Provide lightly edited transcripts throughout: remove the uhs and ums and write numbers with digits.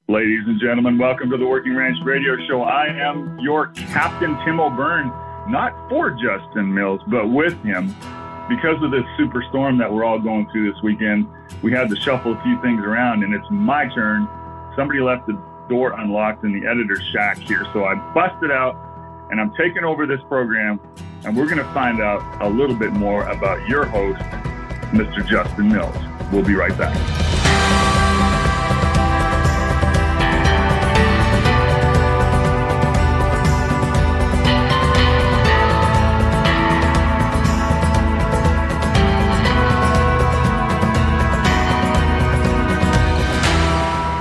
Ladies and gentlemen, welcome to the Working Ranch Radio Show. I am your Captain Tim O'Byrne, not for Justin Mills, but with him. Because of this superstorm that we're all going through this weekend, we had to shuffle a few things around, and it's my turn. Somebody left the door unlocked in the editor's shack here, so I busted out, and I'm taking over this program, and we're going to find out a little bit more about your host, Mr. Justin Mills. We'll be right back.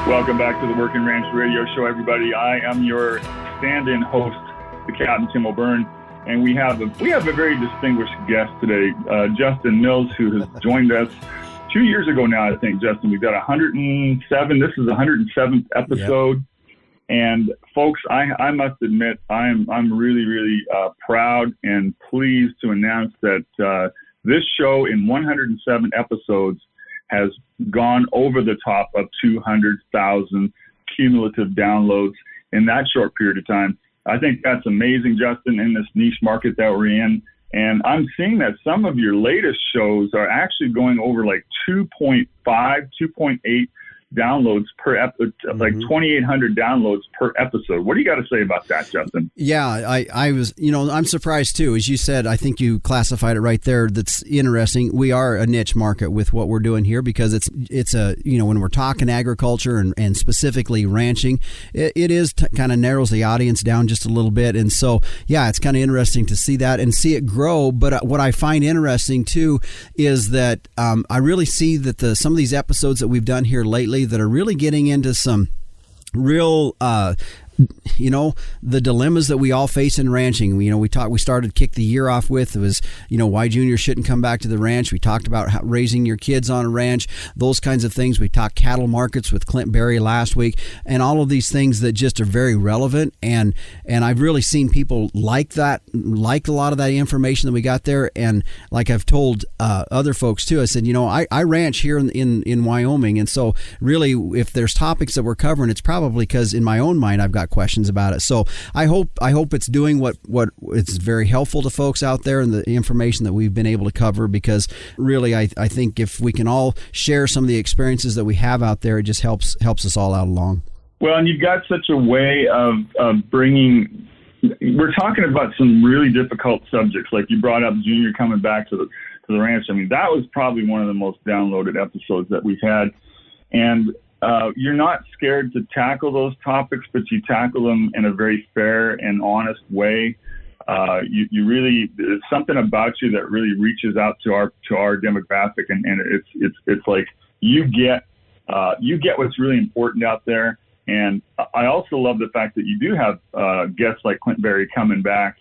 Welcome back to the Working Ranch Radio Show, everybody. I am your stand-in host, the Captain Tim O'Byrne, and we have a very distinguished guest today, Justin Mills, who has joined us 2 years ago now. I think, Justin, we've got 107. This is the 107th episode, yep. And folks, I must admit, I'm really proud and pleased to announce that this show in 107 episodes has gone over the top of 200,000 cumulative downloads in that short period of time. I think that's amazing, Justin, in this niche market that we're in. And I'm seeing that some of your latest shows are actually going over like 2.5, 2.8 downloads per episode, like 2,800 downloads per episode. What do you got to say about that, Justin? Yeah, I was, I'm surprised too. As you said, I think you classified it right there. That's interesting. We are a niche market with what we're doing here because it's a, when we're talking agriculture and specifically ranching, it is kind of narrows the audience down just a little bit. And so, yeah, it's kind of interesting to see that and see it grow. But what I find interesting too is that I really see that some of these episodes that we've done here lately that are really getting into some real the dilemmas that we all face in ranching. We started kick the year off with, it was, why junior shouldn't come back to the ranch. We talked about raising your kids on a ranch, those kinds of things. We talked cattle markets with Clint Berry last week, and all of these things that just are very relevant. And I've really seen people like a lot of that information that we got there. And like I've told other folks too, I said, I ranch here in Wyoming. And so really, if there's topics that we're covering, it's probably because in my own mind, I've got questions about it. So I hope it's doing what it's very helpful to folks out there and the information that we've been able to cover, because really I think if we can all share some of the experiences that we have out there, it just helps us all out along. Well, and you've got such a way of bringing, we're talking about some really difficult subjects, like you brought up Junior coming back to the ranch. I mean, that was probably one of the most downloaded episodes that we've had. And you're not scared to tackle those topics, but you tackle them in a very fair and honest way. You really, there's something about you that really reaches out to our demographic, and it's like you get what's really important out there. And I also love the fact that you do have guests like Clint Berry coming back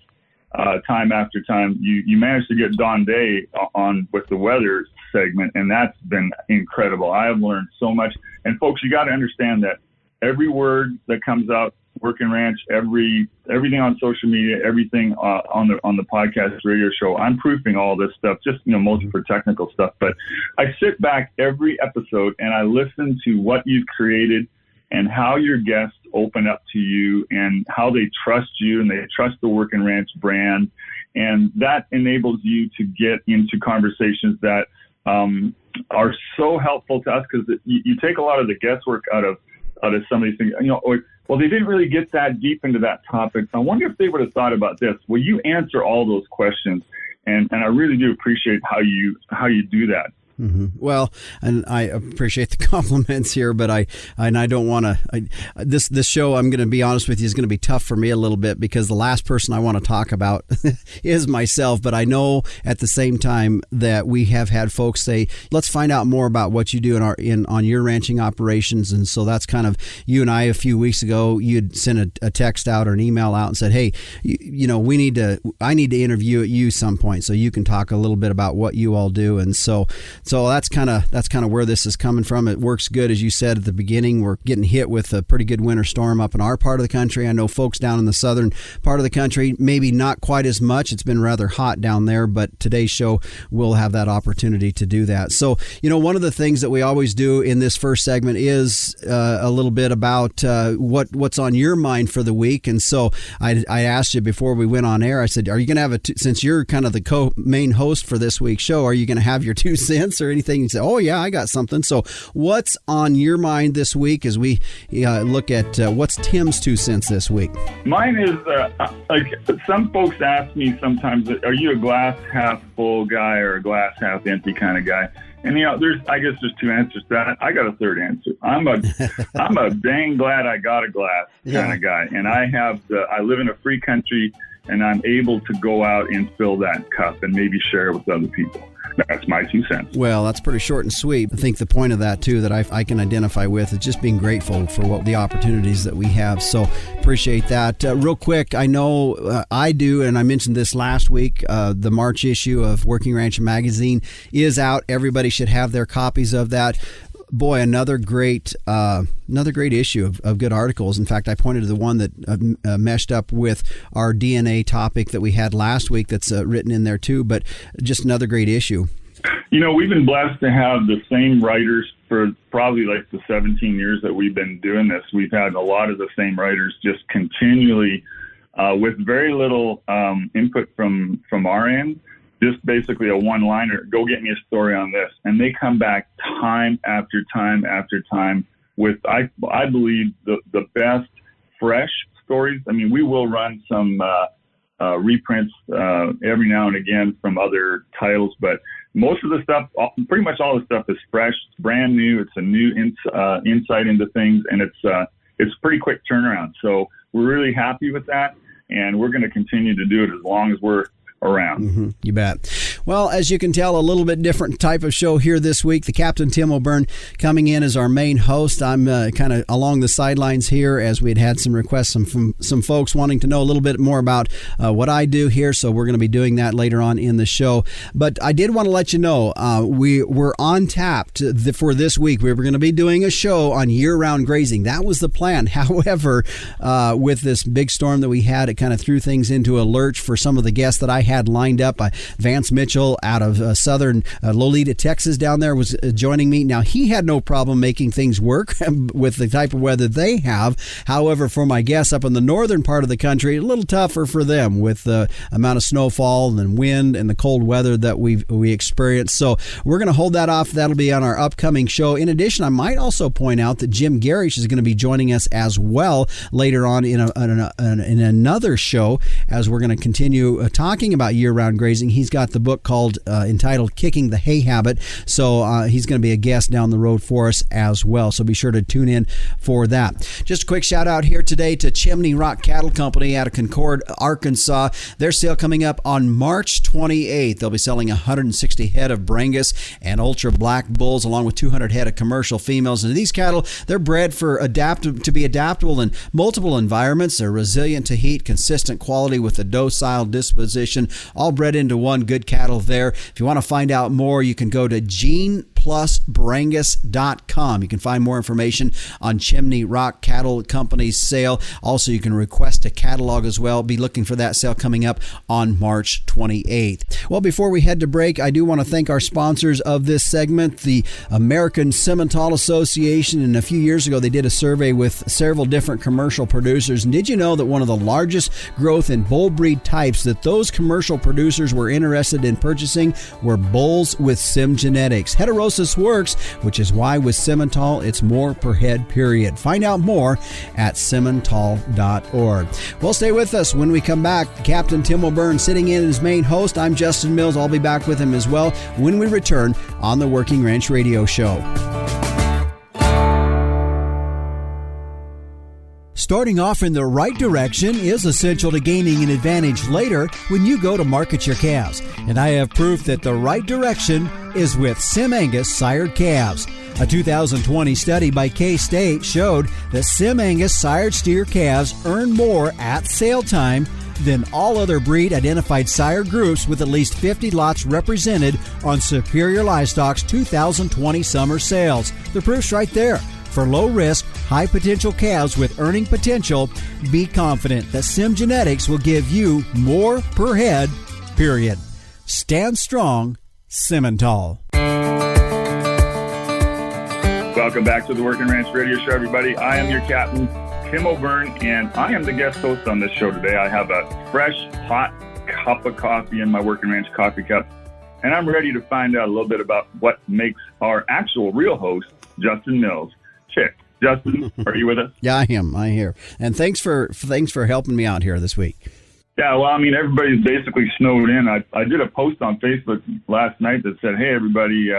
time after time. You managed to get Don Day on with the weather segment, and that's been incredible. I have learned so much. And folks, you got to understand that every word that comes out, Working Ranch, everything on social media, everything on the podcast radio show, I'm proofing all this stuff, just mostly for technical stuff. But I sit back every episode and I listen to what you've created and how your guests open up to you and how they trust you and they trust the Working Ranch brand. And that enables you to get into conversations that are so helpful to us, because you take a lot of the guesswork out of some of these things. Well, they didn't really get that deep into that topic. I wonder if they would have thought about this. Well, you answer all those questions, and I really do appreciate how you do that. Mm-hmm. Well, and I appreciate the compliments here, but I don't want to. This show, I'm going to be honest with you, is going to be tough for me a little bit, because the last person I want to talk about is myself. But I know at the same time that we have had folks say, "Let's find out more about what you do on your ranching operations." And so that's kind of you and I. A few weeks ago, you'd sent a text out or an email out and said, "Hey, I need to interview at you some point so you can talk a little bit about what you all do." And so So that's kind of where this is coming from. It works good, as you said at the beginning. We're getting hit with a pretty good winter storm up in our part of the country. I know folks down in the southern part of the country, maybe not quite as much. It's been rather hot down there, but today's show will have that opportunity to do that. So, one of the things that we always do in this first segment is a little bit about what's on your mind for the week. And so I asked you before we went on air, I said, are you going to have since you're kind of the main host for this week's show, are you going to have your 2 cents or anything? You say, oh yeah, I got something. So what's on your mind this week as we look at what's Tim's 2 cents this week? Mine is like some folks ask me sometimes, are you a glass half full guy or a glass half empty kind of guy? And I guess there's 2 answers to that. I got a third answer. I'm a dang glad I got a glass kind of guy, and I live in a free country, and I'm able to go out and fill that cup and maybe share it with other people. That's my 2 cents. Well, that's pretty short and sweet. I think the point of that, too, that I can identify with is just being grateful for the opportunities that we have. So appreciate that. Real quick, I know I do, and I mentioned this last week, the March issue of Working Ranch Magazine is out. Everybody should have their copies of that. Boy, another great issue of good articles. In fact, I pointed to the one that meshed up with our DNA topic that we had last week that's written in there too, but just another great issue. We've been blessed to have the same writers for probably like the 17 years that we've been doing this. We've had a lot of the same writers just continually with very little input from our end. Just basically a one-liner, go get me a story on this. And they come back time after time after time with, I believe, the best fresh stories. I mean, we will run some reprints every now and again from other titles, but most of the stuff, pretty much all the stuff is fresh, it's brand new. It's a new insight into things, and it's pretty quick turnaround. So we're really happy with that, and we're going to continue to do it as long as we're around. Mm-hmm. You bet. Well, as you can tell, a little bit different type of show here this week. The Captain Tim O'Byrne coming in as our main host. I'm kind of along the sidelines here as we had some requests from some folks wanting to know a little bit more about what I do here. So we're going to be doing that later on in the show. But I did want to let you know we were on tap for this week. We were going to be doing a show on year-round grazing. That was the plan. However, with this big storm that we had, it kind of threw things into a lurch for some of the guests that I had lined up. Vance Mitchell out of southern Lolita, Texas down there was joining me. Now, he had no problem making things work with the type of weather they have. However, for my guests up in the northern part of the country, a little tougher for them with the amount of snowfall and wind and the cold weather that we experienced. So we're going to hold that off. That'll be on our upcoming show. In addition, I might also point out that Jim Garish is going to be joining us as well later on in another show as we're going to continue talking about year-round grazing. He's got the book called entitled Kicking the Hay Habit. So he's going to be a guest down the road for us as well. So be sure to tune in for that. Just a quick shout out here today to Chimney Rock Cattle Company out of Concord, Arkansas. Their sale coming up on March 28th. They'll be selling 160 head of Brangus and Ultra Black Bulls along with 200 head of commercial females. And these cattle, they're bred to be adaptable in multiple environments. They're resilient to heat, consistent quality with a docile disposition, all bred into one. Good cattle there. If you want to find out more, you can go to GenePlusBrangus.com. You can find more information on Chimney Rock Cattle Company's sale. Also, you can request a catalog as well. Be looking for that sale coming up on March 28th. Well, before we head to break, I do want to thank our sponsors of this segment, the American Simmental Association. And a few years ago, they did a survey with several different commercial producers. And did you know that one of the largest growth in bull breed types that those commercial producers were interested in purchasing were bulls with Sim genetics? Heterosis works, which is why with Simmental, it's more per head, period. Find out more at simmental.org. Well, stay with us. When we come back, Captain Tim O'Byrne sitting in as main host. I'm Justin Mills. I'll be back with him as well when we return on the Working Ranch Radio Show. Starting off in the right direction is essential to gaining an advantage later when you go to market your calves. And I have proof that the right direction is with Sim Angus sired calves. A 2020 study by K-State showed that Sim Angus sired steer calves earn more at sale time than all other breed-identified sire groups with at least 50 lots represented on Superior Livestock's 2020 summer sales. The proof's right there. For low-risk, high-potential calves with earning potential, be confident that Sim Genetics will give you more per head, period. Stand strong, Simmental. Welcome back to the Working Ranch Radio Show, everybody. I am your captain, Tim O'Byrne, and I am the guest host on this show today. I have a fresh, hot cup of coffee in my Working Ranch coffee cup, and I'm ready to find out a little bit about what makes our actual real host, Justin Mills, tick. Justin, are you with us? Yeah, I am. I'm here. And thanks for helping me out here this week. Yeah, well, I mean, everybody's basically snowed in. I did a post on Facebook last night that said, hey, everybody,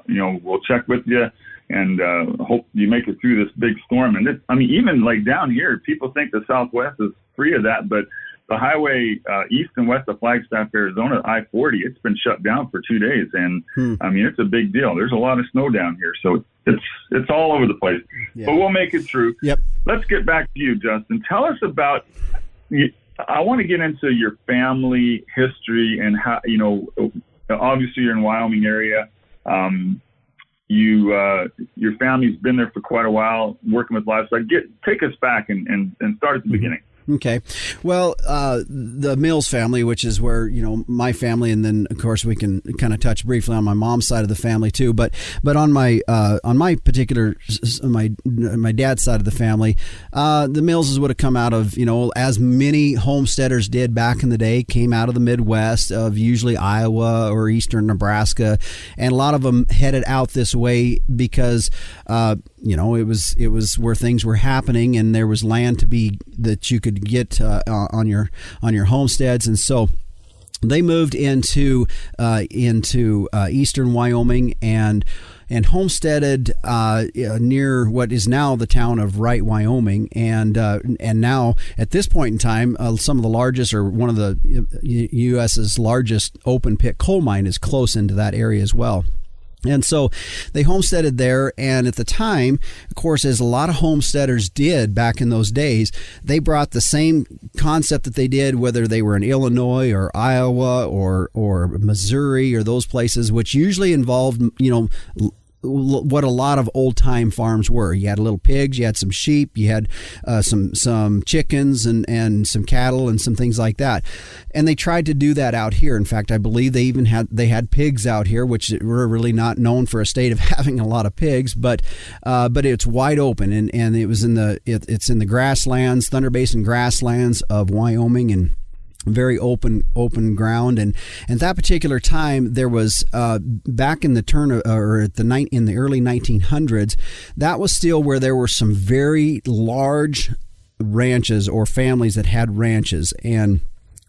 we'll check with you and hope you make it through this big storm. And even like down here, people think the Southwest is free of that, but the highway east and west of Flagstaff, Arizona, I-40, it's been shut down for 2 days. And I mean, it's a big deal. There's a lot of snow down here, so it's all over the place. Yeah. But we'll make it through. Yep. Let's get back to you, Justin. Tell us about. I want to get into your family history and how, obviously you're in Wyoming area. Your family's been there for quite a while working with livestock. Take us back and start at the beginning. Okay. Well, the Mills family, which is where, my family, and then of course we can kind of touch briefly on my mom's side of the family too. But on my particular, my dad's side of the family, the Millses would have come out of, as many homesteaders did back in the day, came out of the Midwest of usually Iowa or eastern Nebraska. And a lot of them headed out this way because, it was where things were happening and there was land to be that you could get on your homesteads, and so they moved into eastern Wyoming and homesteaded near what is now the town of Wright, Wyoming, and now at this point in time, some of the largest, or one of the U.S.'s largest open pit coal mine is close into that area as well. And so they homesteaded there, and at the time, of course, as a lot of homesteaders did back in those days, they brought the same concept that they did, whether they were in Illinois or Iowa or Missouri or those places, which usually involved, what a lot of old-time farms were. You had little pigs, you had some sheep, you had some chickens and some cattle and some things like that. And they tried to do that out here. In fact, I believe they had pigs out here, which were really not known for a state of having a lot of pigs, but it's wide open, and it was it's in the grasslands, Thunder Basin grasslands of Wyoming, and very open ground. And at that particular time, there was back in the in the early 1900s, that was still where there were some very large ranches or families that had ranches. And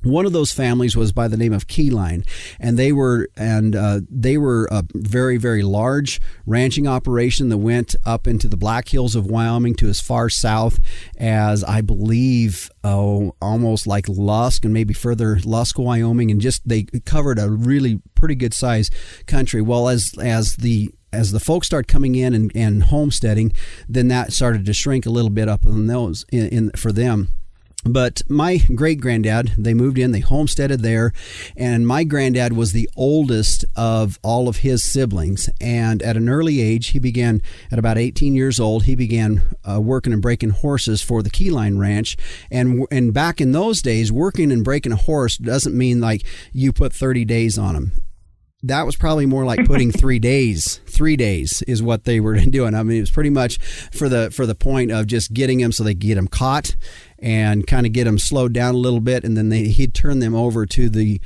one of those families was by the name of Keyline, and they were a very, very large ranching operation that went up into the Black Hills of Wyoming to as far south as, I believe, almost like Lusk and maybe further Lusk, Wyoming, and they covered a really pretty good size country. Well, as the folks start coming in and homesteading, then that started to shrink a little bit up in those for them. But my great-granddad, they moved in, they homesteaded there, and my granddad was the oldest of all of his siblings. And at an early age, at about 18 years old, he began working and breaking horses for the Keyline Ranch. And back in those days, working and breaking a horse doesn't mean like you put 30 days on him. That was probably more like putting 3 days. 3 days is what they were doing. I mean, it was pretty much for the point of just getting him so they could get him caught and kind of get them slowed down a little bit, and then he'd turn them over to the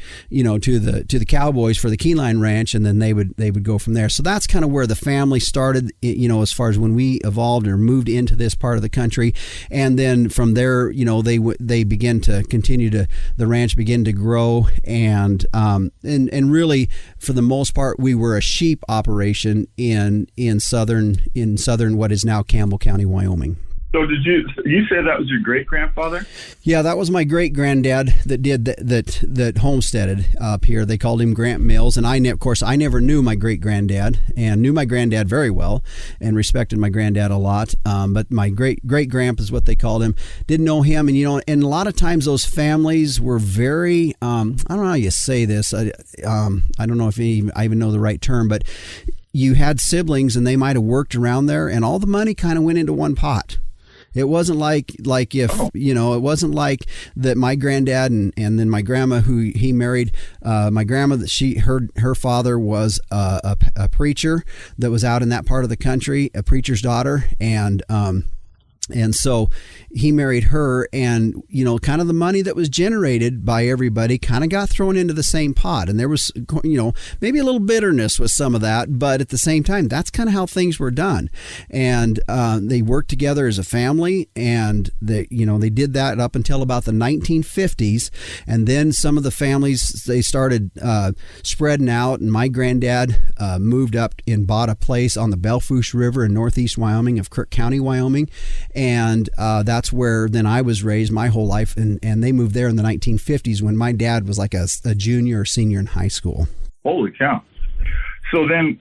cowboys for the Keyline Ranch, and then they would go from there. So that's kind of where the family started, as far as when we evolved or moved into this part of the country, and then from there, they began to continue to the ranch began to grow, and really for the most part we were a sheep operation in southern what is now Campbell County, Wyoming. So you say that was your great grandfather? Yeah, that was my great granddad that did that homesteaded up here. They called him Grant Mills, and of course I never knew my great granddad, and knew my granddad very well, and respected my granddad a lot. But my great grandpa is what they called him. Didn't know him, and and a lot of times those families were very I don't know how you say this. I don't know if I even know the right term, but you had siblings, and they might have worked around there, and all the money kind of went into one pot. It wasn't like if, it wasn't like that my granddad and then my grandma who he married, my grandma, that her father was a preacher that was out in that part of the country, a preacher's daughter. And so he married her, and, kind of the money that was generated by everybody kind of got thrown into the same pot. And there was, maybe a little bitterness with some of that, but at the same time, that's kind of how things were done. And they worked together as a family, and they did that up until about the 1950s. And then some of the families, they started spreading out, and my granddad moved up and bought a place on the Belfouche River in northeast Wyoming of Crook County, Wyoming. And that's where then I was raised my whole life, and they moved there in the 1950s when my dad was like a junior or senior in high school. Holy cow. So then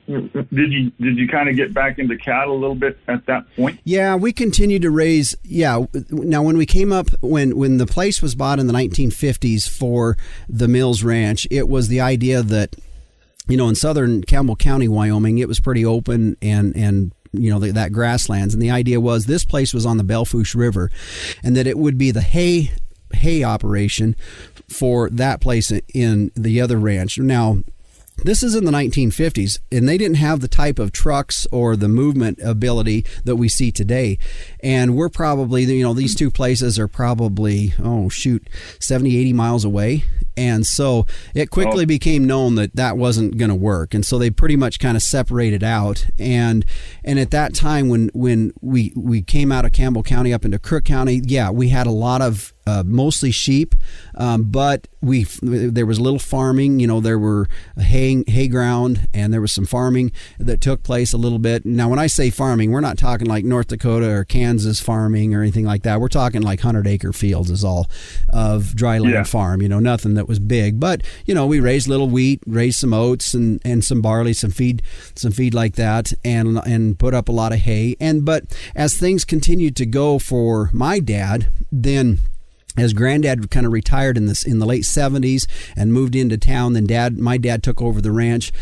did you kind of get back into cattle a little bit at that point? Yeah, we continued to raise. Yeah. Now, when we came up, when the place was bought in the 1950s for the Mills Ranch, it was the idea that, in southern Campbell County, Wyoming, it was pretty open and that grasslands. And the idea was this place was on the Belfouche River, and that it would be the hay operation for that place in the other ranch. Now, this is in the 1950s, and they didn't have the type of trucks or the movement ability that we see today. And we're probably, these two places are probably, 70, 80 miles away. And so it quickly became known that wasn't going to work. And so they pretty much kind of separated out. And at that time, when we came out of Campbell County up into Crook County, we had a lot of mostly sheep, but there was a little farming. There were hay ground, and there was some farming that took place a little bit. Now, when I say farming, we're not talking like North Dakota or Kansas farming or anything like that. We're talking like 100-acre fields is all of dry land farm. Nothing that was big, but we raised little wheat, raised some oats and some barley, some feed like that, and put up a lot of hay. But as things continued to go for my dad, then as granddad kind of retired in the late 70s and moved into town, then my dad took over the ranch.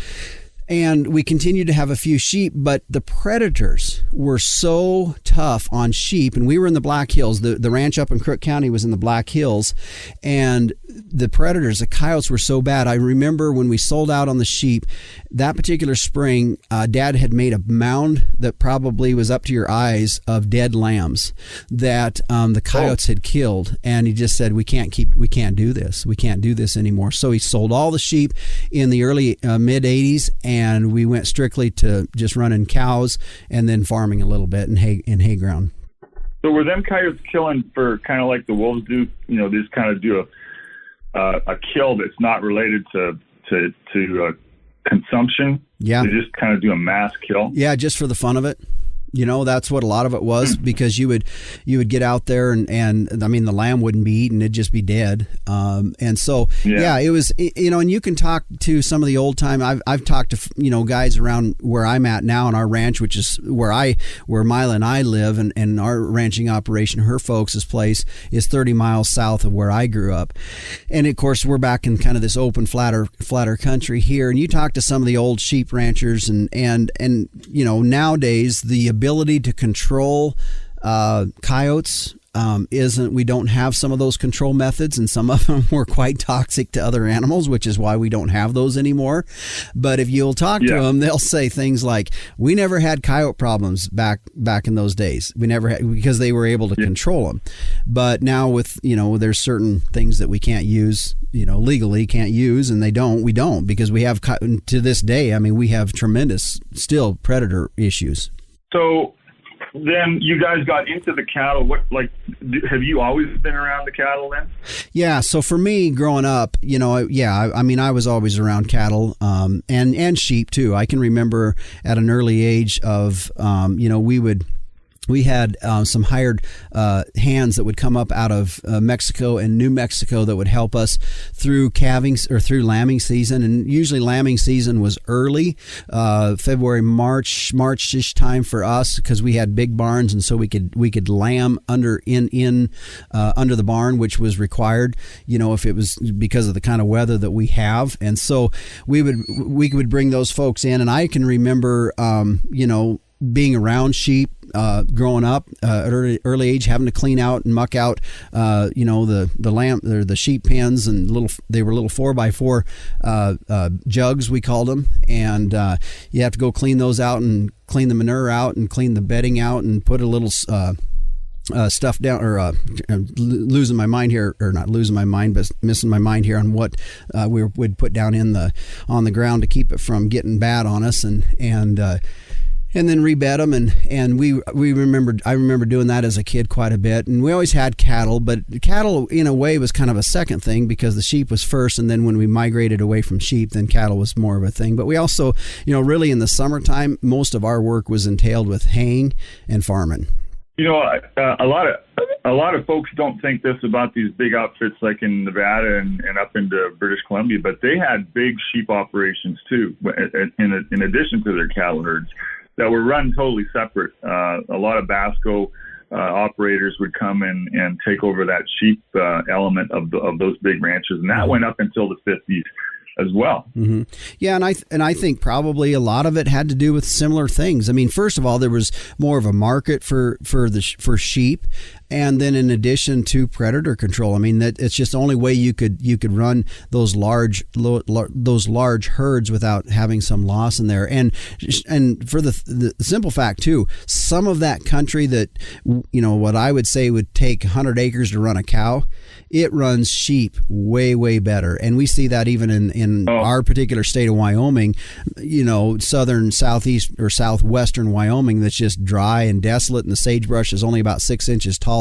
And we continued to have a few sheep, but the predators were so tough on sheep. And we were in the Black Hills. The ranch up in Crook County was in the Black Hills. And the predators, the coyotes, were so bad. I remember when we sold out on the sheep, that particular spring, Dad had made a mound that probably was up to your eyes of dead lambs that the coyotes had killed. And he just said, we can't do this. We can't do this anymore. So he sold all the sheep in the early mid 80s. And we went strictly to just running cows and then farming a little bit in hay ground. So were them coyotes killing for kind of like the wolves do? They just kind of do a kill that's not related to consumption. Yeah, they just kind of do a mass kill. Yeah, just for the fun of it. That's what a lot of it was, because you would get out there and I mean, the lamb wouldn't be eaten, it'd just be dead. And so, it was, and you can talk to some of the old time. I've talked to, guys around where I'm at now in our ranch, which is where Mila and I live, and our ranching operation, her folks' place is 30 miles south of where I grew up. And of course, we're back in kind of this open, flatter country here. And you talk to some of the old sheep ranchers and nowadays the ability to control coyotes we don't have some of those control methods, and some of them were quite toxic to other animals, which is why we don't have those anymore. But if you'll talk to them, they'll say things like, we never had coyote problems back in those days. We never had, because they were able to control them. But now with, there's certain things that we can't use, legally can't use, and we don't because we have, to this day, I mean, we have tremendous still predator issues. So then you guys got into the cattle. Have you always been around the cattle then? Yeah. So for me growing up, I mean, I was always around cattle, and sheep too. I can remember at an early age of, we would we had some hired hands that would come up out of Mexico and New Mexico that would help us through calving or through lambing season. And usually lambing season was early, February, March-ish time for us, because we had big barns, and so we could lamb under the barn, which was required, if it was because of the kind of weather that we have. And so we would bring those folks in, and I can remember being around sheep growing up at early age, having to clean out and muck out the lamb or the sheep pens, and they were little 4x4 jugs, we called them, and you have to go clean those out and clean the manure out and clean the bedding out and put a little stuff down, or losing my mind here, or not losing my mind, but missing my mind here on what we would put down on the ground to keep it from getting bad on us, and then rebed them, and I remember doing that as a kid quite a bit. And we always had cattle, but cattle in a way was kind of a second thing, because the sheep was first, and then when we migrated away from sheep, then cattle was more of a thing. But we also, really in the summertime, most of our work was entailed with haying and farming. A lot of folks don't think this about these big outfits like in Nevada and up into British Columbia, but they had big sheep operations too, in addition to their cattle herds, that were run totally separate. A lot of Basco operators would come and take over that sheep element of those big ranches, and that went up until the 50s as well. Mm-hmm. Yeah, and I think probably a lot of it had to do with similar things. I mean, first of all, there was more of a market for sheep, and then in addition to predator control. I mean, that it's just the only way you could run those large herds without having some loss in there. And for the simple fact too, some of that country that what I would say would take 100 acres to run a cow, it runs sheep way better. And we see that even in our particular state of Wyoming, southern, southeast, or southwestern Wyoming, that's just dry and desolate, and the sagebrush is only about 6 inches tall.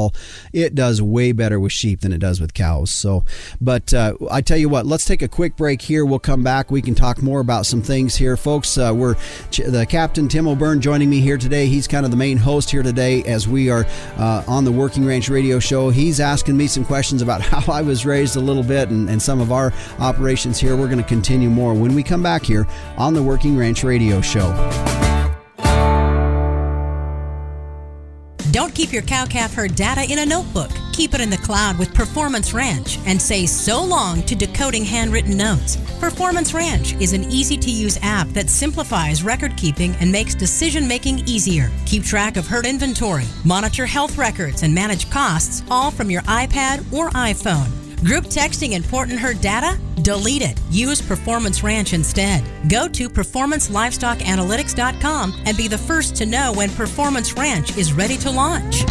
It does way better with sheep than it does with cows. So, but I tell you what, let's take a quick break here. We'll come back. We can talk more about some things here, folks. We're the Captain Tim O'Byrne joining me here today. He's kind of the main host here today as we are on the Working Ranch Radio Show. He's asking me some questions about how I was raised a little bit and some of our operations here. We're going to continue more when we come back here on the Working Ranch Radio Show. Don't keep your cow-calf herd data in a notebook. Keep it in the cloud with Performance Ranch and say so long to decoding handwritten notes. Performance Ranch is an easy-to-use app that simplifies record-keeping and makes decision-making easier. Keep track of herd inventory, monitor health records, and manage costs, all from your iPad or iPhone. Group texting important herd data? Delete it. Use Performance Ranch instead. Go to performancelivestockanalytics.com and be the first to know when Performance Ranch is ready to launch.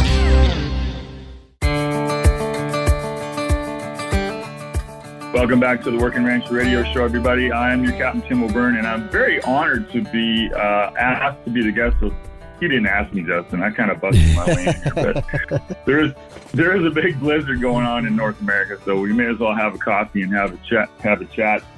Welcome back to the Working Ranch Radio Show, everybody. I am your Captain Tim O'Byrne, and I'm very honored to be asked to be the guest of. He didn't ask me, Justin. I kind of busted my way in here, but there is a big blizzard going on in North America, so we may as well have a coffee and have a chat,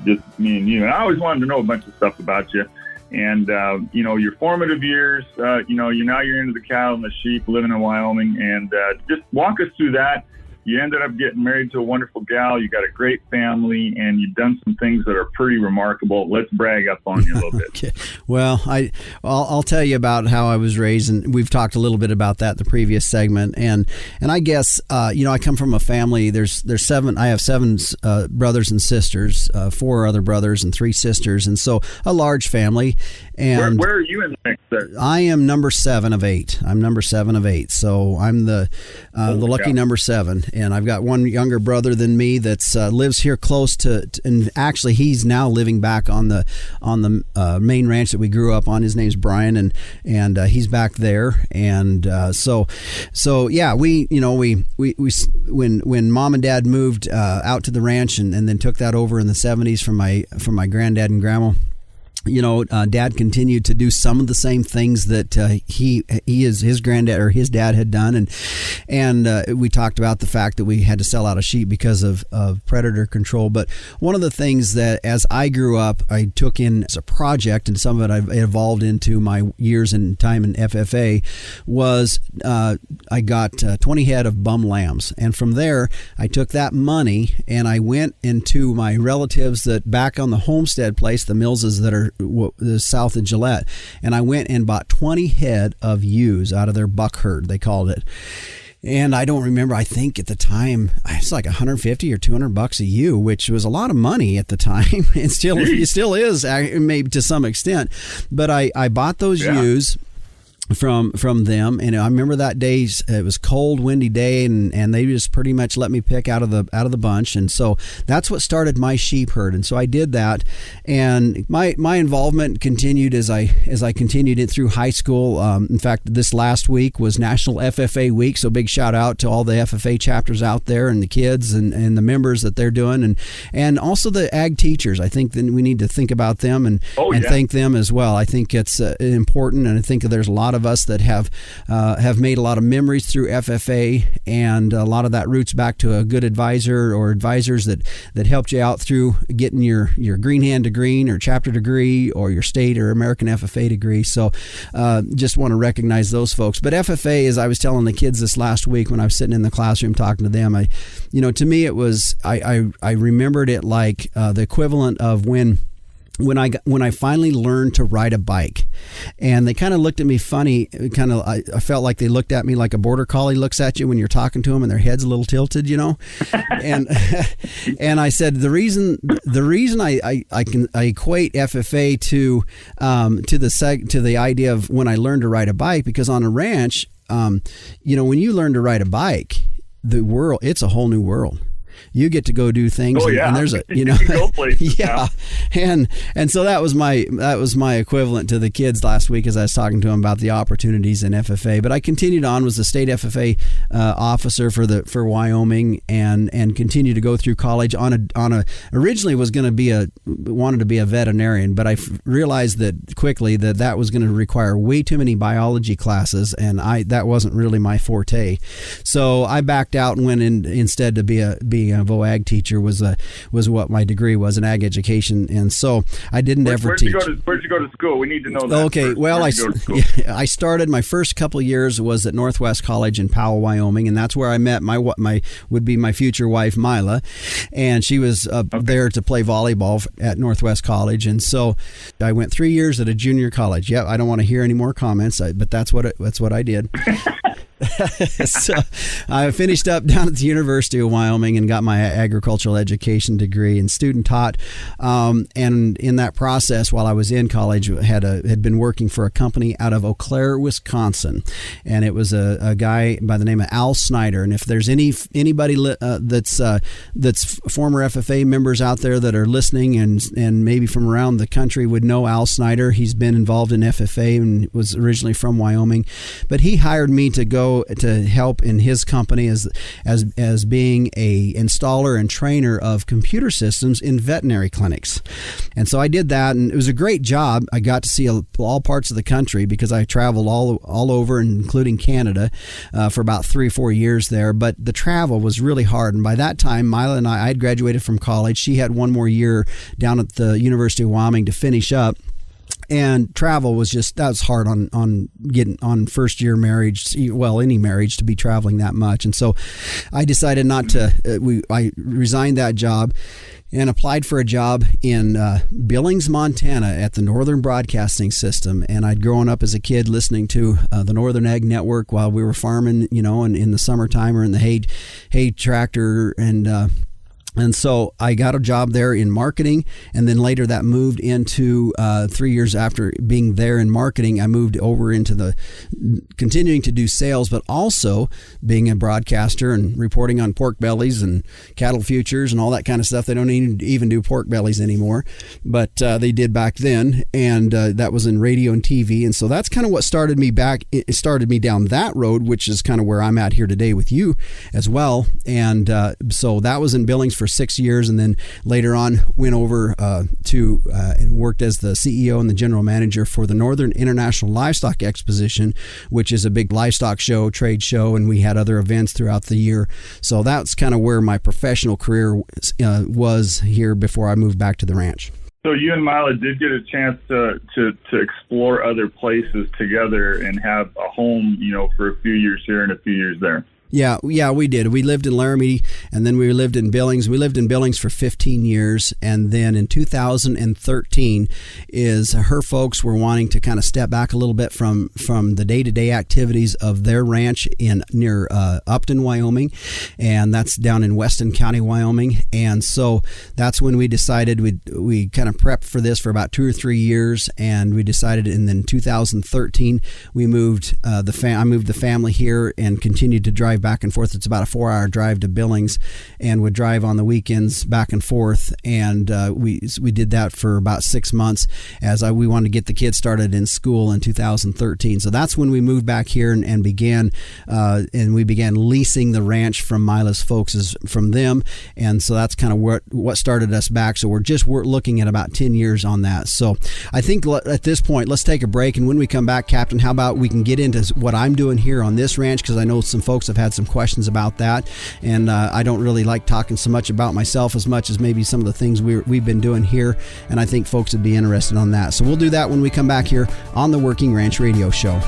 just me and you. And I always wanted to know a bunch of stuff about you, and your formative years. You're into the cattle and the sheep, living in Wyoming, and just walk us through that. You ended up getting married to a wonderful gal. You got a great family, and you've done some things that are pretty remarkable. Let's brag up on you a little bit. Okay. Well, I'll tell you about how I was raised, and we've talked a little bit about that in the previous segment. And I guess I come from a family. There's seven. I have seven brothers and sisters, 4 other brothers and 3 sisters, and so a large family. And where are you in the mix there? I am number 7 of 8. I'm number 7 of 8. So I'm the lucky number 7. And I've got one younger brother than me that's lives here close to, and actually he's now living back on the main ranch that we grew up on. His name's Brian, and he's back there. And so yeah, we when Mom and Dad moved out to the ranch and then took that over in the 70s from my granddad and grandma. Dad continued to do some of the same things that his granddad or his dad had done, and we talked about the fact that we had to sell out of sheep because of predator control. But one of the things that, as I grew up, I took in as a project, and some of it I've evolved into my years and time in FFA, was I got 20 head of bum lambs, and from there I took that money and I went into my relatives that back on the homestead place, the Millses that are south of Gillette, and I went and bought 20 head of ewes out of their buck herd, they called it. And I don't remember, I think at the time it's like $150 or $200 a ewe, which was a lot of money at the time. It still is, maybe to some extent. But I bought those ewes from them, and I remember that day it was cold, windy day, and they just pretty much let me pick out of the bunch, and so that's what started my sheep herd. And so I did that, and my involvement continued as I continued it through high school. In fact, this last week was National FFA Week, so big shout out to all the FFA chapters out there and the kids and the members that they're doing, and also the ag teachers. I think that we need to think about them and thank them as well. I think it's important, and I think there's a lot of us that have made a lot of memories through FFA, and a lot of that roots back to a good advisor or advisors that helped you out through getting your green hand to green or chapter degree or your state or American FFA degree. So just want to recognize those folks. But FFA, as I was telling the kids this last week when I was sitting in the classroom talking to them, to me it was I remembered it like the equivalent of when I finally learned to ride a bike. And they kind of looked at me funny, I felt like they looked at me like a border collie looks at you when you're talking to them and their head's a little tilted, and and I said the reason I equate FFA to the idea of when I learned to ride a bike, because on a ranch, when you learn to ride a bike, it's a whole new world. You get to go do things, and there's go places. And so that was my equivalent to the kids last week as I was talking to them about the opportunities in FFA. But I continued on, was the state FFA officer for Wyoming, and continued to go through college originally was going to wanted to be a veterinarian, but I realized that quickly that was going to require way too many biology classes, and that wasn't really my forte. So I backed out and went in instead to being a VOAG teacher was what my degree was, in ag education, and so I didn't ever teach. Where'd you go to school? We need to know that. Okay, well, I started my first couple of years was at Northwest College in Powell, Wyoming, and that's where I met my future wife, Mila, and she was there to play volleyball at Northwest College, and so I went 3 years at a junior college. I don't want to hear any more comments, but that's what I did. So I finished up down at the University of Wyoming and got my agricultural education degree and student taught. And in that process, while I was in college, had been working for a company out of Eau Claire, Wisconsin, and it was a guy by the name of Al Snyder. And if there's anybody that's former FFA members out there that are listening and maybe from around the country would know Al Snyder, he's been involved in FFA and was originally from Wyoming, but he hired me to go to help in his company as being a installer and trainer of computer systems in veterinary clinics. And so I did that, and it was a great job. I got to see all parts of the country because I traveled all over, including Canada, for about 3 or 4 years there. But the travel was really hard. And by that time, Mila and I had graduated from college. She had one more year down at the University of Wyoming to finish up. And travel was that was hard on getting on first year marriage, any marriage, to be traveling that much. And so I decided not to, I resigned that job and applied for a job in Billings, Montana at the Northern Broadcasting System. And I'd grown up as a kid listening to the Northern Ag Network while we were farming, and in the summertime or in the hay tractor, and so I got a job there in marketing, and then later that moved into 3 years after being there in marketing, I moved over into continuing to do sales, but also being a broadcaster and reporting on pork bellies and cattle futures and all that kind of stuff. They don't even do pork bellies anymore, but they did back then, and that was in radio and TV. And so that's kind of what started me down that road, which is kind of where I'm at here today with you as well. And so that was in Billings for for 6 years, and then later on went over to and worked as the CEO and the general manager for the Northern International Livestock Exposition, which is a big livestock show, trade show, and we had other events throughout the year. So that's kind of where my professional career was here before I moved back to the ranch. So you and Mila did get a chance to explore other places together and have a home, for a few years here and a few years there. Yeah, we did. We lived in Laramie, and then we lived in Billings. We lived in Billings for 15 years, and then in 2013 is her folks were wanting to kind of step back a little bit from the day-to-day activities of their ranch near Upton, Wyoming, and that's down in Weston County, Wyoming. And so that's when we decided we kind of prepped for this for about 2 or 3 years, and we decided, and then 2013 we moved I moved the family here and continued to drive back and forth. It's about a 4-hour drive to Billings, and would drive on the weekends back and forth. And we did that for about 6 months as we wanted to get the kids started in school in 2013. So that's when we moved back here and began leasing the ranch from Mila's folks from them. And so that's kind of what started us back. So we're looking at about 10 years on that. So I think at this point, let's take a break. And when we come back, Captain, how about we can get into what I'm doing here on this ranch, because I know some folks have had some questions about that, and I don't really like talking so much about myself as much as maybe some of the things we've been doing here, and I think folks would be interested on that. So we'll do that when we come back here on the Working Ranch Radio Show.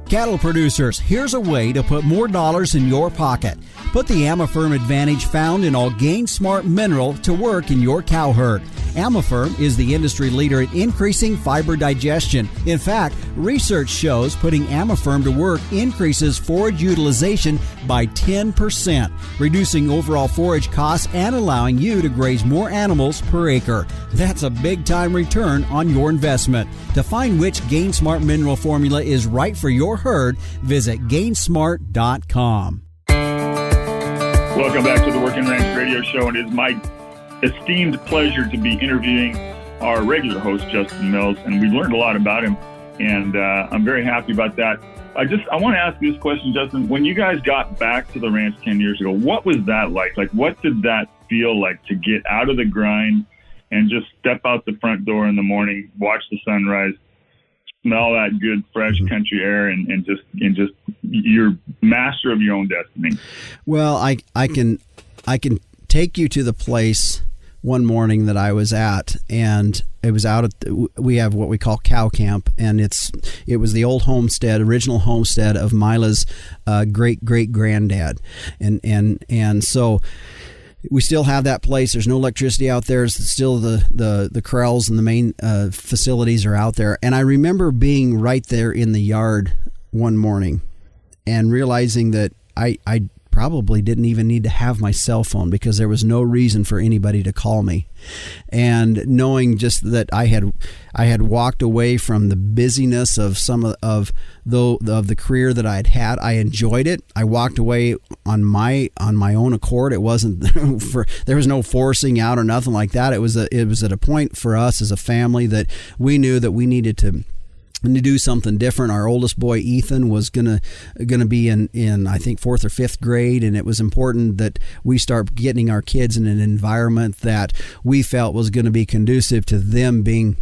Cattle producers, here's a way to put more dollars in your pocket. Put the Amafirm advantage found in all Gain Smart mineral to work in your cow herd. Amafirm is the industry leader in increasing fiber digestion. In fact, research shows putting Amafirm to work increases forage utilization by 10%, reducing overall forage costs and allowing you to graze more animals per acre. That's a big-time return on your investment. To find which Gain Smart mineral formula is right for your herd, visit gainsmart.com. Welcome back to the Working Ranch Radio Show, and it is my esteemed pleasure to be interviewing our regular host, Justin Mills, and we've learned a lot about him, and I'm very happy about that. I want to ask you this question, Justin. When you guys got back to the ranch 10 years ago, what was that like? Like, what did that feel like to get out of the grind and just step out the front door in the morning, watch the sunrise, smell that good, fresh country air, and just you're master of your own destiny? Well, I can take you to the place one morning that I was at, and it was out at we have what we call cow camp, and it was the old original homestead of Mila's great granddad, and so we still have that place. There's no electricity out there. It's still the corrals and the main facilities are out there. And I remember being right there in the yard one morning and realizing that I probably didn't even need to have my cell phone because there was no reason for anybody to call me. And knowing just that I had walked away from the busyness of some of the career that I'd had. I enjoyed it. I walked away on my own accord. It wasn't there was no forcing out or nothing like that. It was at a point for us as a family that we knew that we needed to do something different. Our oldest boy, Ethan, was gonna be in I think 4th or 5th grade, and it was important that we start getting our kids in an environment that we felt was going to be conducive to them being,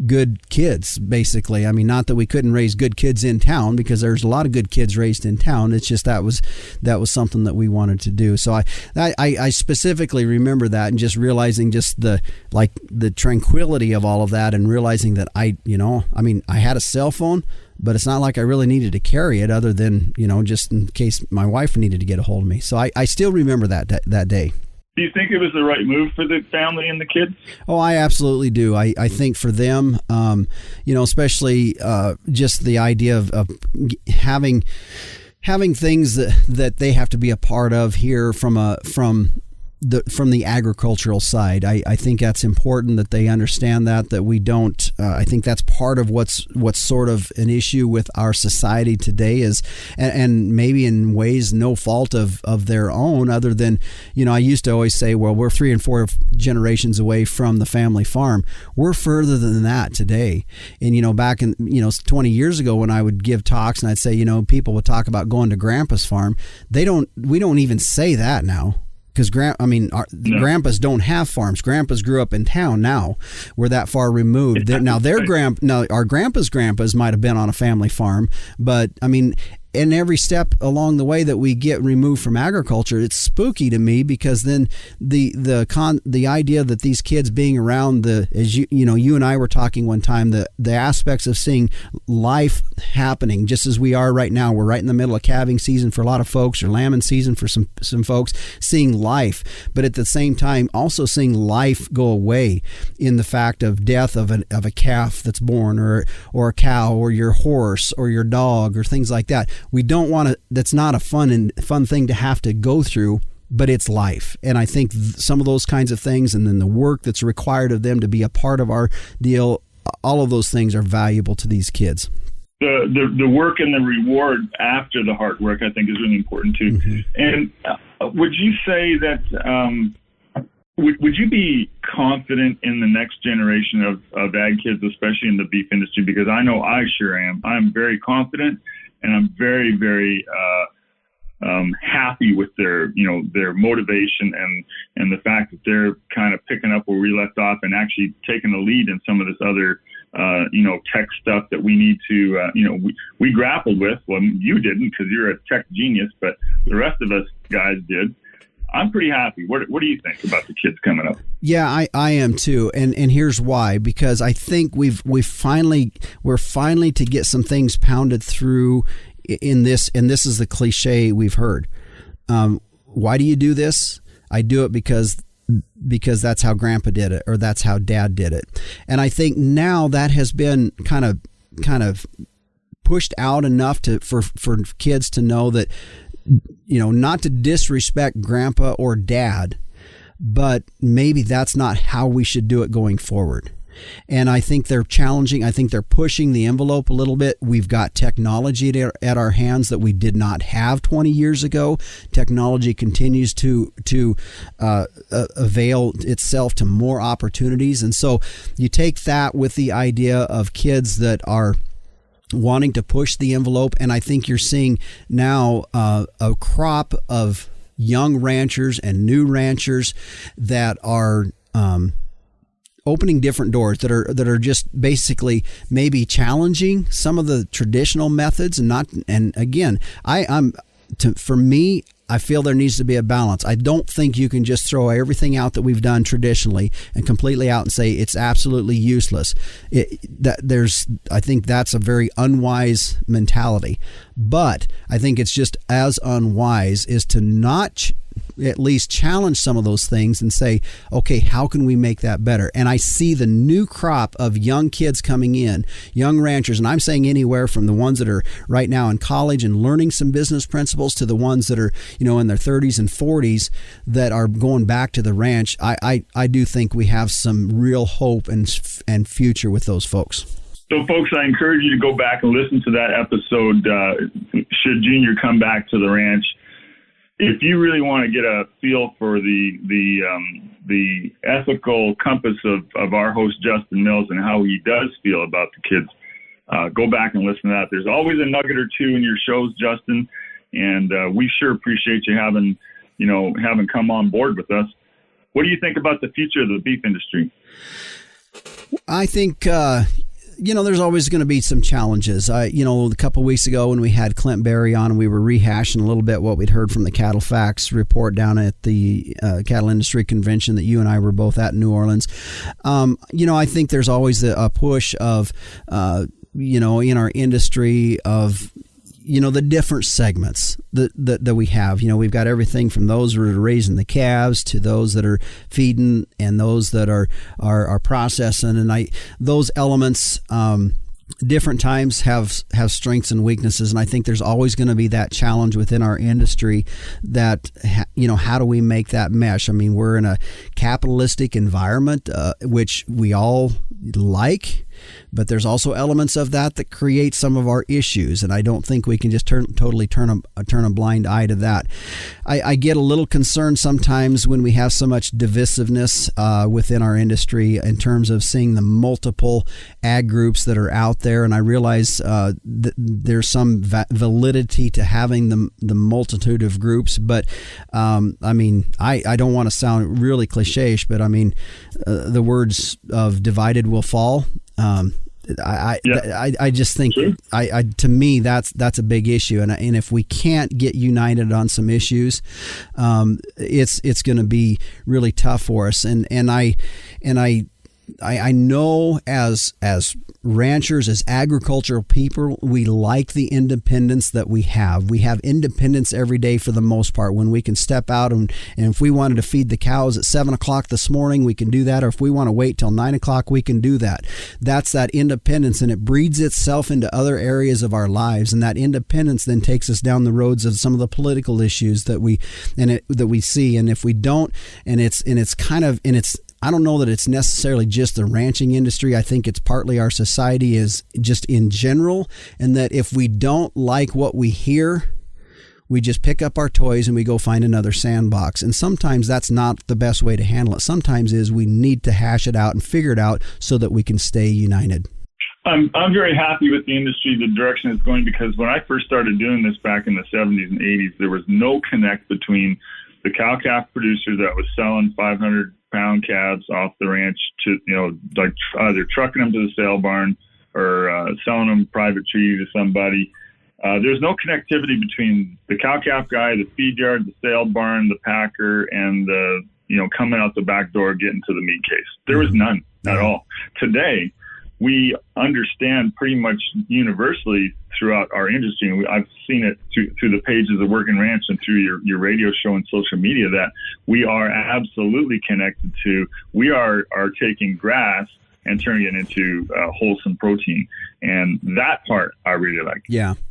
good kids, basically. I mean, not that we couldn't raise good kids in town, because there's a lot of good kids raised in town. It's just that was something that we wanted to do. So I specifically remember that, and just realizing just the tranquility of all of that, and realizing that I had a cell phone, but it's not like I really needed to carry it other than, just in case my wife needed to get a hold of me. So I still remember that day. Do you think it was the right move for the family and the kids? Oh, I absolutely do. I think for them, especially just the idea of having things that they have to be a part of here from from the agricultural side. I think that's important that they understand that we don't. I think that's part of what's sort of an issue with our society today is, and maybe in ways no fault of their own, other than, I used to always say, well, we're 3 and 4 generations away from the family farm. We're further than that today. And, back in, 20 years ago when I would give talks and I'd say, people would talk about going to grandpa's farm. We don't even say that now. Because grandpas don't have farms. Grandpas grew up in town. Now we're that far removed. Our grandpas might have been on a family farm, but in every step along the way that we get removed from agriculture, it's spooky to me, because then the idea that these kids being around as you and I were talking one time, the aspects of seeing life happening just as we are right now. We're right in the middle of calving season for a lot of folks, or lambing season for some folks, seeing life, but at the same time also seeing life go away in the fact of death of a calf that's born, or a cow, or your horse, or your dog, or things like that. We don't want to. That's not a fun thing to have to go through, but it's life. And I think some of those kinds of things, and then the work that's required of them to be a part of our deal, all of those things are valuable to these kids. The work and the reward after the hard work, I think, is really important too. Mm-hmm. And would you say that? Would you be confident in the next generation of ag kids, especially in the beef industry? Because I know I sure am. I'm very confident. And I'm very, very happy with their motivation and the fact that they're kind of picking up where we left off and actually taking the lead in some of this other, tech stuff that we need to, we grappled with. Well, you didn't, because you're a tech genius, but the rest of us guys did. I'm pretty happy. What do you think about the kids coming up? Yeah, I am too, and here's why. Because I think we're finally to get some things pounded through in this, and this is the cliche we've heard. Why do you do this? I do it because that's how Grandpa did it, or that's how Dad did it. And I think now that has been kind of pushed out enough for kids to know that, not to disrespect Grandpa or Dad, but maybe that's not how we should do it going forward. And I think they're challenging. I think they're pushing the envelope a little bit. We've got technology at our hands that we did not have 20 years ago. Technology continues to avail itself to more opportunities. And so you take that with the idea of kids that are wanting to push the envelope, and I think you're seeing now a crop of young ranchers and new ranchers that are opening different doors, that are just basically maybe challenging some of the traditional methods, and again, for me, I feel there needs to be a balance. I don't think you can just throw everything out that we've done traditionally and completely out and say it's absolutely useless. I think that's a very unwise mentality. But I think it's just as unwise is to not at least challenge some of those things and say, okay, how can we make that better? And I see the new crop of young kids coming in, young ranchers, and I'm saying anywhere from the ones that are right now in college and learning some business principles to the ones that are, in their 30s and 40s that are going back to the ranch. I do think we have some real hope and future with those folks. So, folks, I encourage you to go back and listen to that episode, should Junior come back to the ranch. If you really want to get a feel for the ethical compass of our host, Justin Mills, and how he does feel about the kids, go back and listen to that. There's always a nugget or two in your shows, Justin, and we sure appreciate you having come on board with us. What do you think about the future of the beef industry? I think there's always going to be some challenges. A couple of weeks ago when we had Clint Berry on, and we were rehashing a little bit what we'd heard from the Cattle Facts report down at the Cattle Industry Convention that you and I were both at in New Orleans. I think there's always a push of, in our industry of, the different segments that we have. We've got everything from those that are raising the calves to those that are feeding and those that are processing. And those elements, different times have strengths and weaknesses, and I think there's always going to be that challenge within our industry that, how do we make that mesh? I mean, we're in a capitalistic environment, which we all like, but there's also elements of that create some of our issues, and I don't think we can just totally turn a blind eye to that. I get a little concerned sometimes when we have so much divisiveness within our industry in terms of seeing the multiple ag groups that are out there, and I realize that there's some validity to having the multitude of groups, but I mean, I don't want to sound really cliche-ish, but I mean, the words of divided will fall. I just think to me that's a big issue, and if we can't get united on some issues, it's going to be really tough for us. And I know as ranchers, as agricultural people, we like the independence that we have. We have independence every day for the most part, when we can step out and if we wanted to feed the cows at 7 o'clock this morning, we can do that. Or if we want to wait till 9 o'clock, we can do that. That's that independence, and it breeds itself into other areas of our lives. And that independence then takes us down the roads of some of the political issues that we see. And if we don't, I don't know that it's necessarily just the ranching industry. I think it's partly our society is just in general, and that if we don't like what we hear, we just pick up our toys and we go find another sandbox. And sometimes that's not the best way to handle it. Sometimes we need to hash it out and figure it out so that we can stay united. I'm very happy with the industry, the direction it's going, because when I first started doing this back in the 70s and 80s, there was no connect between the cow-calf producer that was selling 500-pound calves off the ranch to, like either trucking them to the sale barn or selling them private treaty to somebody. There's no connectivity between the cow-calf guy, the feed yard, the sale barn, the packer, and the, coming out the back door getting to the meat case. There was none at all. Today, we understand pretty much universally throughout our industry, and I've seen it through the pages of Working Ranch and through your radio show and social media, that we are absolutely connected to. We are taking grass and turning it into wholesome protein, and that part I really like.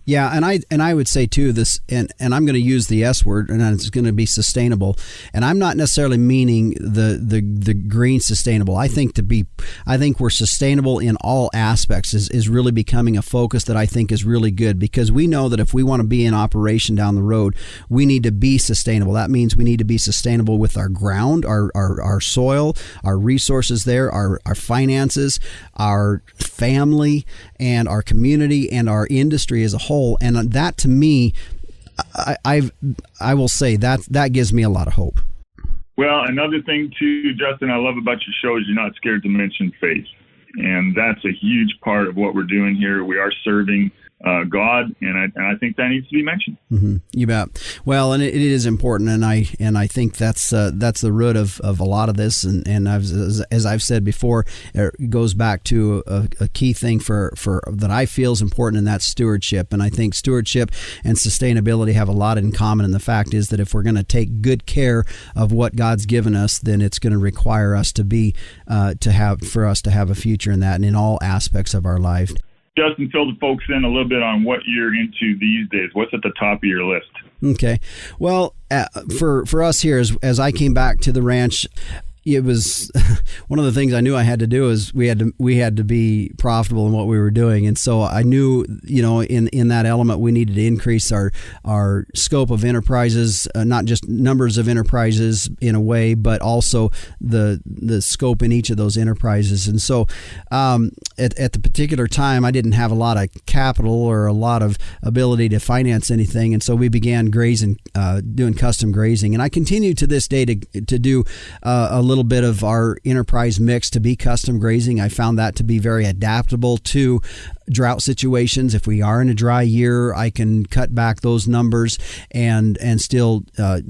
Yeah, and I would say too this, and I'm going to use the S word, and it's going to be sustainable. And I'm not necessarily meaning the green sustainable. I think we're sustainable in all aspects is really becoming a focus that I think is really good, because we know that if we want to be in operation down the road, we need to be sustainable. That means we need to be sustainable with our ground, our soil, our resources there, our finances, our family, and our community, and our industry as a whole. And that, to me, I will say that gives me a lot of hope. Well, another thing too, Justin, I love about your show is you're not scared to mention faith. And that's a huge part of what we're doing here. We are serving God, and I think that needs to be mentioned. Mm-hmm. You bet. Well, and it is important, and I think that's the root of a lot of this. And as I've said before, it goes back to a key thing for that I feel is important, and that's stewardship. And I think stewardship and sustainability have a lot in common. And the fact is that if we're going to take good care of what God's given us, then it's going to require us to have a future in that, and in all aspects of our life. Justin, fill the folks in a little bit on what you're into these days. What's at the top of your list? Okay. Well, for us here, as I came back to the ranch, it was one of the things I knew I had to do is we had to be profitable in what we were doing. And so I knew, in that element, we needed to increase our scope of enterprises, not just numbers of enterprises in a way, but also the scope in each of those enterprises. And so at the particular time, I didn't have a lot of capital or a lot of ability to finance anything. And so we began grazing, doing custom grazing. And I continue to this day to do a little bit of our enterprise mix to be custom grazing. I found that to be very adaptable to drought situations. If we are in a dry year, I can cut back those numbers and still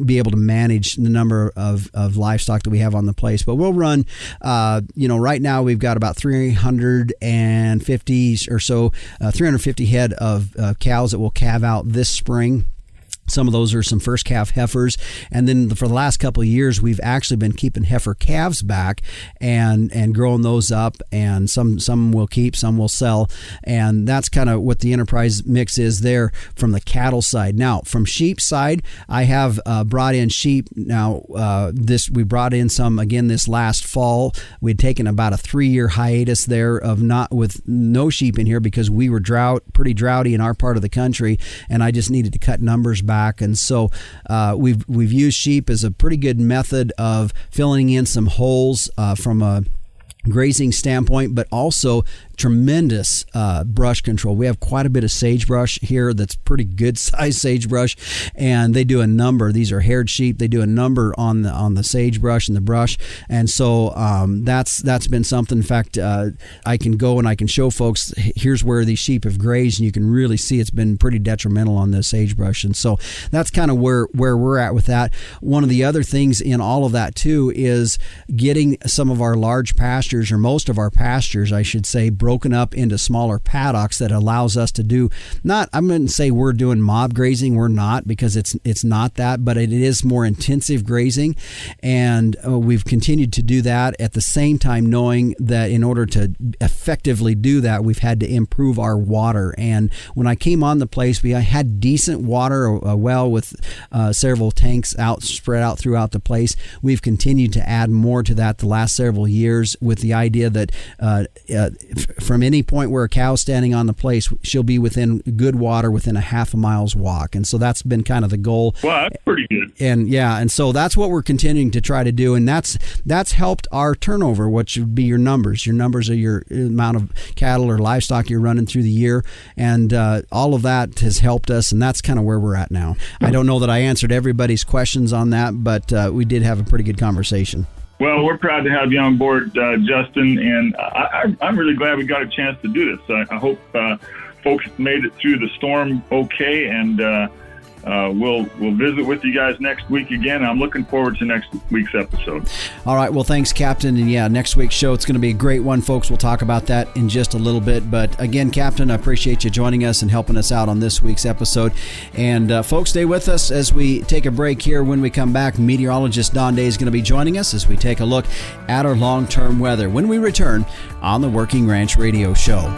be able to manage the number of livestock that we have on the place. But we'll run, right now we've got about 350 or so, 350 head of cows that will calve out this spring. Some of those are some first calf heifers, and then for the last couple of years, we've actually been keeping heifer calves back and growing those up. And some we'll keep, some we'll sell, and that's kind of what the enterprise mix is there from the cattle side. Now, from sheep side, I have brought in sheep. Now, we brought in some again this last fall. We'd taken about a 3-year hiatus there of not with no sheep in here because we were pretty droughty in our part of the country, and I just needed to cut numbers back. And so we've used sheep as a pretty good method of filling in some holes from a grazing standpoint, but also tremendous brush control. We have quite a bit of sagebrush here that's pretty good sized sagebrush, and they do a number. These are haired sheep. They do a number on the sagebrush and the brush, and so that's been something. In fact, I can go and I can show folks here's where these sheep have grazed, and you can really see it's been pretty detrimental on the sagebrush, and so that's kind of where we're at with that. One of the other things in all of that too is getting some of our large pastures, or most of our pastures, I should say, broken up into smaller paddocks that allows us to do I'm going to say we're doing mob grazing. We're not, because it's not that, but it is more intensive grazing, and we've continued to do that at the same time knowing that in order to effectively do that, we've had to improve our water. And when I came on the place, I had decent water, a well with several tanks spread out throughout the place. We've continued to add more to that the last several years with the idea that from any point where a cow's standing on the place, she'll be within good water within a half a mile's walk. And so that's been kind of the goal. Wow, that's pretty good. And so that's what we're continuing to try to do. And that's helped our turnover, which would be your numbers. Your numbers are your amount of cattle or livestock you're running through the year. And all of that has helped us. And that's kind of where we're at now. I don't know that I answered everybody's questions on that, but we did have a pretty good conversation. Well, we're proud to have you on board, Justin, and I'm really glad we got a chance to do this. I hope folks made it through the storm okay, and we'll visit with you guys next week again. I'm looking forward to next week's episode. All right. Well, thanks, Captain. And yeah, next week's show, it's going to be a great one, folks. We'll talk about that in just a little bit. But again, Captain, I appreciate you joining us and helping us out on this week's episode. And folks, stay with us as we take a break here. When we come back, meteorologist Don Day is going to be joining us as we take a look at our long-term weather when we return on the Working Ranch Radio Show.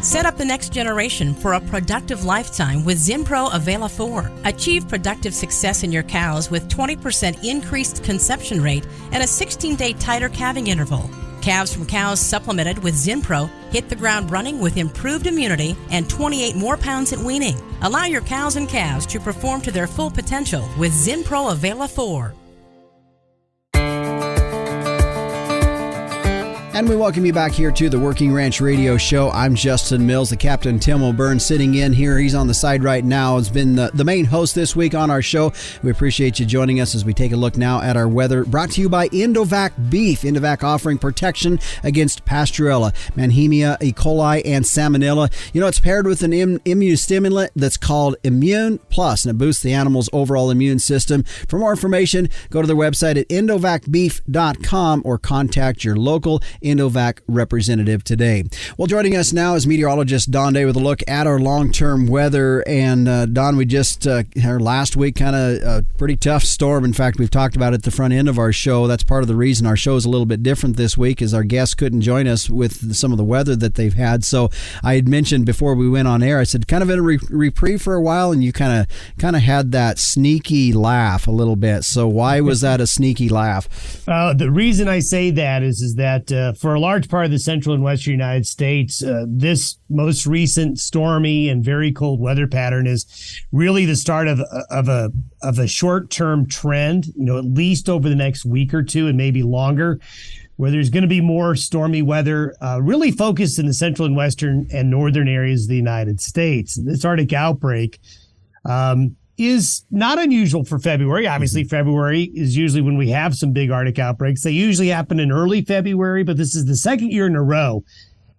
Set up the next generation for a productive lifetime with Zinpro Avela 4. Achieve productive success in your cows with 20% increased conception rate and a 16-day tighter calving interval. Calves from cows supplemented with Zinpro hit the ground running with improved immunity and 28 more pounds at weaning. Allow your cows and calves to perform to their full potential with Zinpro Avela 4. And we welcome you back here to the Working Ranch Radio Show. I'm Justin Mills, the Captain Tim O'Byrne sitting in here. He's on the side right now. Has been the main host this week on our show. We appreciate you joining us as we take a look now at our weather. Brought to you by Indovac Beef. Indovac offering protection against Pasteurella, Manhemia, E. coli, and Salmonella. You know, it's paired with an immune stimulant that's called Immune Plus, and it boosts the animal's overall immune system. For more information, go to their website at indovacbeef.com or contact your local Indovac representative today. Well, joining us now is meteorologist Don Day with a look at our long-term weather. And Don, we just our last week kind of a pretty tough storm. In fact, we've talked about it at the front end of our show. That's part of the reason our show is a little bit different this week, is our guests couldn't join us with some of the weather that they've had. So I had mentioned before we went on air, I said kind of in a reprieve for a while, and you kind of had that sneaky laugh a little bit. So why was that a sneaky laugh? The reason I say that is that for a large part of the central and western United States, this most recent stormy and very cold weather pattern is really the start of a short-term trend, at least over the next week or two and maybe longer, where there's going to be more stormy weather, really focused in the central and western and northern areas of the United States. This Arctic outbreak is not unusual for February. Obviously, February is usually when we have some big Arctic outbreaks. They usually happen in early February, but this is the second year in a row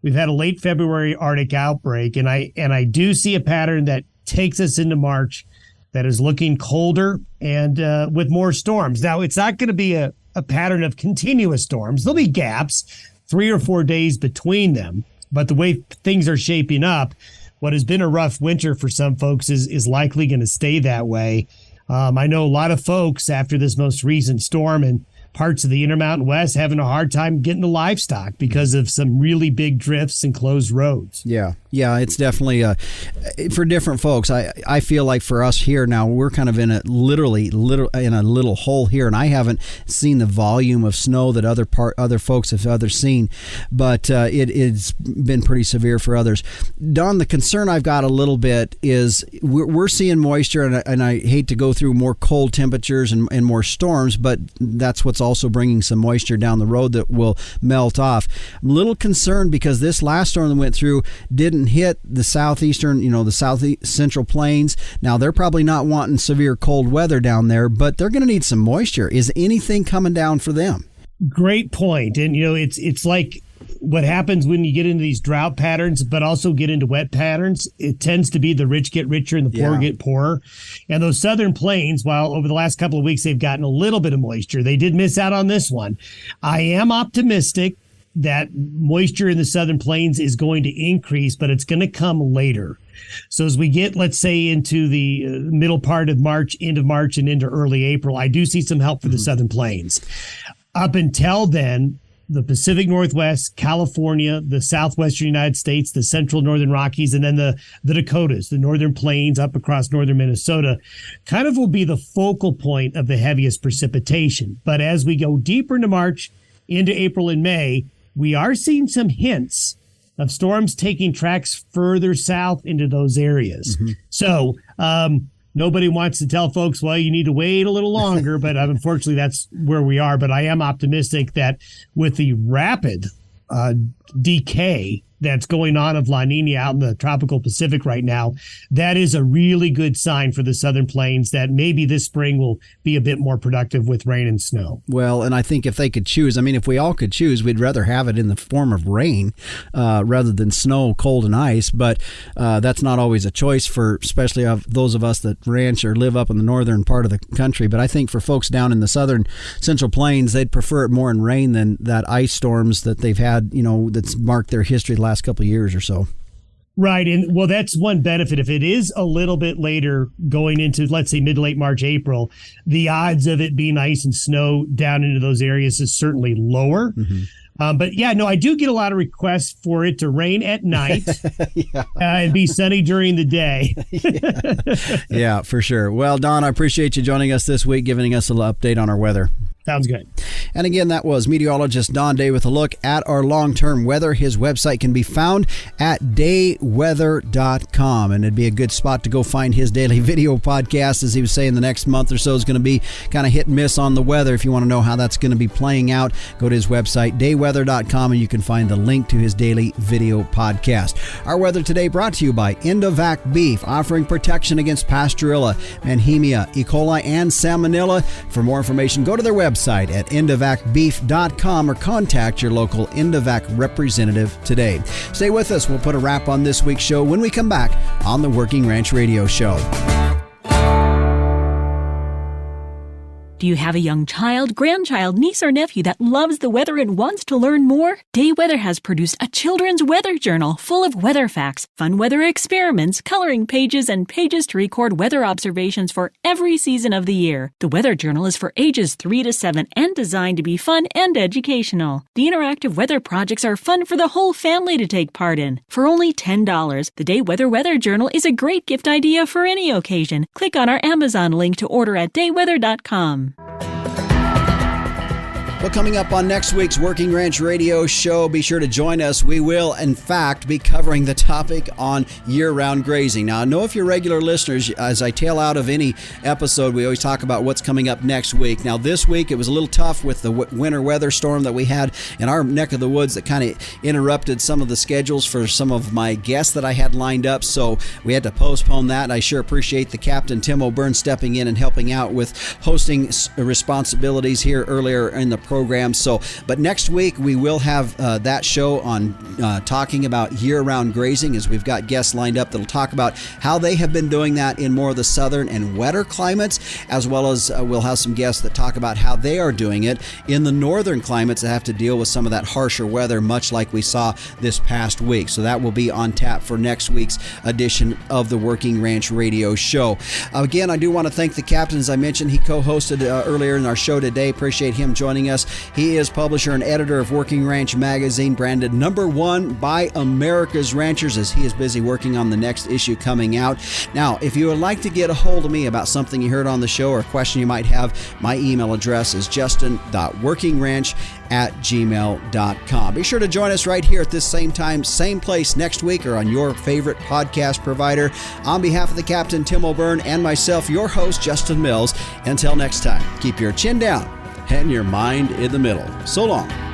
we've had a late February Arctic outbreak. And I do see a pattern that takes us into March that is looking colder and with more storms. Now, it's not going to be a pattern of continuous storms. There'll be gaps, 3 or 4 days between them. But the way things are shaping up, what has been a rough winter for some folks is likely going to stay that way. I know a lot of folks after this most recent storm in parts of the Intermountain West having a hard time getting to livestock because of some really big drifts and closed roads. Yeah, it's definitely for different folks. I feel like for us here now, we're kind of in a little hole here, and I haven't seen the volume of snow that other folks have seen, but it's been pretty severe for others. Don, the concern I've got a little bit is we're seeing moisture, and I hate to go through more cold temperatures and more storms, but that's what's also bringing some moisture down the road that will melt off. I'm a little concerned because this last storm that went through didn't hit the southeastern, the south central plains. Now, they're probably not wanting severe cold weather down there, but they're going to need some moisture. Is anything coming down for them? Great point. And, it's like what happens when you get into these drought patterns, but also get into wet patterns. It tends to be the rich get richer and the poor get poorer. And those southern plains, while over the last couple of weeks they've gotten a little bit of moisture, they did miss out on this one. I am optimistic that moisture in the southern plains is going to increase, but it's going to come later. So as we get, let's say, into the middle part of March, end of March, and into early April, I do see some help for the southern plains. Up until then, the Pacific Northwest, California, the southwestern United States, the central northern Rockies, and then the Dakotas, the northern plains up across northern Minnesota, kind of will be the focal point of the heaviest precipitation. But as we go deeper into March, into April and May, we are seeing some hints of storms taking tracks further south into those areas. So nobody wants to tell folks, well, you need to wait a little longer, but unfortunately that's where we are. But I am optimistic that with the rapid decay that's going on of La Nina out in the tropical Pacific right now, that is a really good sign for the southern plains that maybe this spring will be a bit more productive with rain and snow. Well, and I think if they could choose, if we all could choose, we'd rather have it in the form of rain rather than snow, cold, and ice. But that's not always a choice for, especially of those of us that ranch or live up in the northern part of the country. But I think for folks down in the southern central plains, they'd prefer it more in rain than that ice storms that they've had, that's marked their history the last couple of years or so. Right. And well, that's one benefit. If it is a little bit later going into, let's say, mid to late March, April, the odds of it being ice and snow down into those areas is certainly lower. But yeah, no, I do get a lot of requests for it to rain at night and be sunny during the day. Yeah, for sure. Well, Don, I appreciate you joining us this week, giving us a little update on our weather. Sounds good. And again, that was meteorologist Don Day with a look at our long-term weather. His website can be found at dayweather.com, and it'd be a good spot to go find his daily video podcast. As he was saying, the next month or so is going to be kind of hit and miss on the weather. If you want to know how that's going to be playing out, go to his website, dayweather.com, and you can find the link to his daily video podcast. Our weather today brought to you by Indovac Beef, offering protection against Pasteurella, Manhemia, E. coli, and Salmonella. For more information, go to their website at indovacbeef.com or contact your local Indovac representative today. Stay with us. We'll put a wrap on this week's show when we come back on the Working Ranch Radio Show. Do you have a young child, grandchild, niece, or nephew that loves the weather and wants to learn more? Day Weather has produced a children's weather journal full of weather facts, fun weather experiments, coloring pages, and pages to record weather observations for every season of the year. The weather journal is for ages 3 to 7 and designed to be fun and educational. The interactive weather projects are fun for the whole family to take part in. For only $10, the Day Weather Journal is a great gift idea for any occasion. Click on our Amazon link to order at dayweather.com. Well, coming up on next week's Working Ranch Radio Show, be sure to join us. We will, in fact, be covering the topic on year-round grazing. Now, I know if you're regular listeners, as I tail out of any episode, we always talk about what's coming up next week. Now, this week, it was a little tough with the winter weather storm that we had in our neck of the woods that kind of interrupted some of the schedules for some of my guests that I had lined up, so we had to postpone that. And I sure appreciate the Captain Tim O'Byrne stepping in and helping out with hosting responsibilities here earlier in the programs. So, but next week we will have that show on talking about year-round grazing, as we've got guests lined up that'll talk about how they have been doing that in more of the southern and wetter climates, as well as we'll have some guests that talk about how they are doing it in the northern climates that have to deal with some of that harsher weather, much like we saw this past week. So that will be on tap for next week's edition of the Working Ranch Radio Show. Again, I do want to thank the captain. As I mentioned, he co-hosted earlier in our show today. Appreciate him joining us. He is publisher and editor of Working Ranch Magazine, branded #1 by America's Ranchers, as he is busy working on the next issue coming out. Now, if you would like to get a hold of me about something you heard on the show or a question you might have, my email address is justin.workingranch@gmail.com. Be sure to join us right here at this same time, same place next week, or on your favorite podcast provider. On behalf of the Captain, Tim O'Byrne, and myself, your host, Justin Mills, until next time, keep your chin down and your mind in the middle. So long.